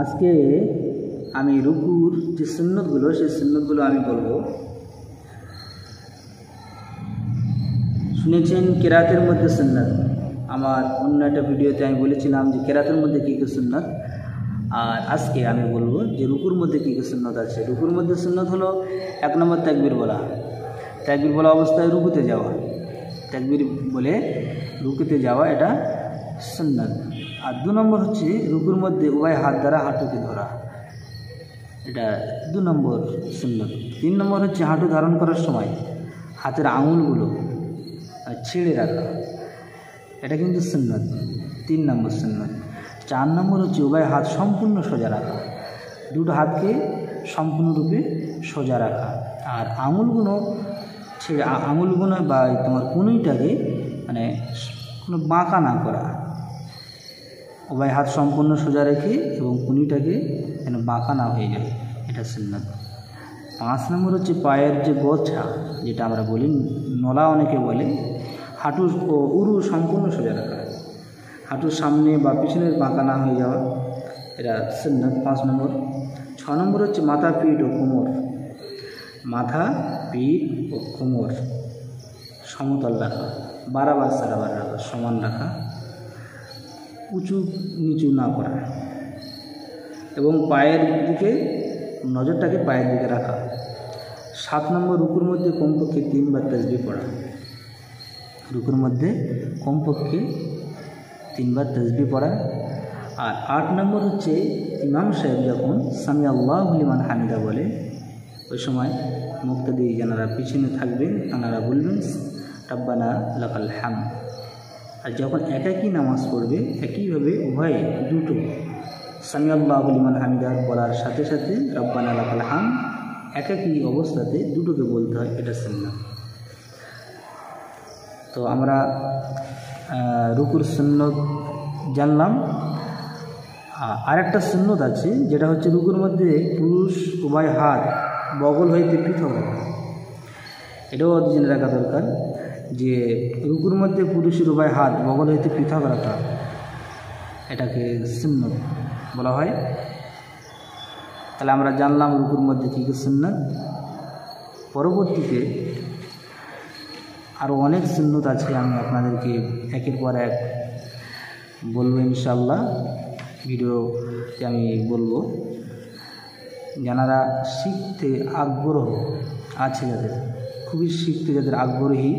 আজকে আমি রুকুর যে সুন্নতগুলো সেই সুন্নতগুলো আমি বলবো। শুনেছেন কেরাতের মধ্যে সুন্নত, আমার অন্য একটা ভিডিওতে আমি বলেছিলাম যে কেরাতের মধ্যে কী কী সুন্নত, আর আজকে আমি বলবো যে রুকুর মধ্যে কী কী সুন্নত আছে। রুকুর মধ্যে সুন্নত হলো 1 নম্বর তাকবীর বলা, তাকবীর বলা অবস্থায় রুকুতে যাওয়া, তাকবীর বলে রুকুতে যাওয়া এটা সুন্নত। আর 2 নম্বর হচ্ছে রুকুর মধ্যে উভয় হাত দ্বারা হাঁটুকে ধরা, এটা 2 নম্বর সুন্নত। 3 নম্বর হচ্ছে হাঁটু ধারণ করার সময় হাতের আঙুলগুলো ছেড়ে রাখা, এটা কিন্তু সুন্নত, 3 নম্বর সুন্নত। 4 নম্বর হচ্ছে উভয় হাত সম্পূর্ণ সোজা রাখা, 2টো হাতকে সম্পূর্ণরূপে সোজা রাখা, আর আঙুলগুলো ছেড়ে আঙুলগুলো বা তোমার কনুইটাকে মানে কোনো বাঁকা না করা, উভয় হাত সম্পূর্ণ সোজা রেখে এবং কনুইটাকে যেন বাঁকা না হয়ে যায়, এটা সুন্নত। 5 নম্বর হচ্ছে পায়ের যে গোছা, যেটা আমরা বলি নলা অনেকে বলে, হাঁটু ও উরু সম্পূর্ণ সোজা রাখা, হাঁটুর সামনে বা পিছনের বাঁকা না হয়ে যাওয়া, এটা সুন্নত 5 নম্বর। 6 নম্বর হচ্ছে মাথা, পিঠ ও কোমর, মাথা, পিঠ ও কোমর সমতল রাখা, বারাবার সারাবার রাখা, সমান রাখা, উঁচু নিচু না করা, এবং পায়ের দিকে নজরটাকে পায়ের দিকে রাখা। 7 নম্বর রুকুর মধ্যে কমপক্ষে 3 বার তাসবিহ পড়া, রুকুর মধ্যে কমপক্ষে 3 বার তাসবিহ পড়া। আর 8 নম্বর হচ্ছে ইমাম সাহেব যখন সামি আল্লাহু লিমান হামিদা বলে, ওই সময় মুক্তাদি যারা পিছনে থাকবেন তারা বলবেন রাব্বানা লাকাল হামদ। আর যখন একাকী নামাজ পড়বে একইভাবে উভয়ে দুটো সামি আল্লাহু লিমান হামিদা বলার সাথে সাথে রাব্বানা লাকাল হামদ একাকী অবস্থাতে দুটোকে বলতে হয়, এটা সুন্নাত। তো আমরা রুকুর সুন্নত জানলাম। আরেকটা সুন্নত আছে যেটা হচ্ছে রুকুর মধ্যে পুরুষ উভয় হাত বগল হইতে পৃথক রাখা, এটাও জেনে রাখা দরকার যে রুকুর মধ্যে পুরুষের উভয় হাত বগল হইতে পৃথক রাখা, এটাকে সুন্নত বলা হয়। তাহলে আমরা জানলাম রুকুর মধ্যে কী কী সুন্নত। পরবর্তীতে আরও অনেক সুন্নত আছে, আমি আপনাদেরকে একের পর এক বলবো ইনশাআল্লাহ, ভিডিওতে আমি বলবো। যারা শিখতে আগ্রহ আছে, যাদের খুবই শিখতে যাদের আগ্রহী,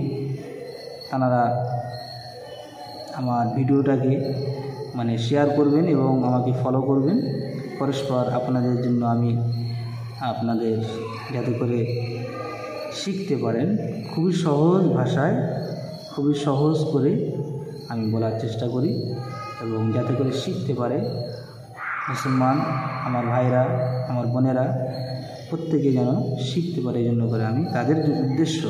তারা আমার ভিডিওটাকে মানে শেয়ার করবেন এবং আমাকে ফলো করবেন। পরস্পর আপনাদের জন্য আমি আপনাদের যাতে করে শিখতে পারেন, খুবই সহজ ভাষায় খুবই সহজ করে আমি বলার চেষ্টা করি, এবং যাতে করে শিখতে পারে মুসলমান আমার ভাইরা আমার বোনেরা প্রত্যেকে যেন শিখতে পারে, এই জন্য করে আমি তাদের উদ্দেশ্য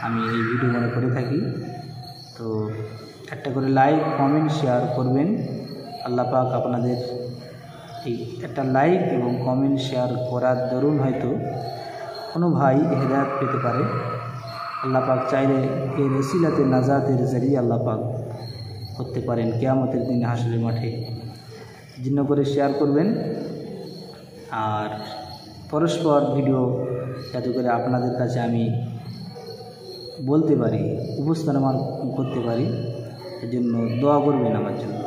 আমি এই ভিডিও মনে করে থাকি। তো একটা করে লাইক কমেন্ট শেয়ার করবেন। আল্লাহ পাক আপনাদের এই একটা লাইক এবং কমেন্ট শেয়ার করার দরুন হয়তো কোনো ভাই হেদায়েত পেতে পারে। আল্লাহ পাক চাইলে এই রসিলাতে নাজাতের জরিয়ে আল্লাহ পাক করতে পারেন কিয়ামতের দিন হাসরের মাঠে, জন্য করে শেয়ার করবেন। আর পরস্পর ভিডিও যাতে করে আপনাদের কাছে আমি বলতে পারি, উপস্থাপন করতে পারি, এজন্য দোয়া করবেন আমার জন্য।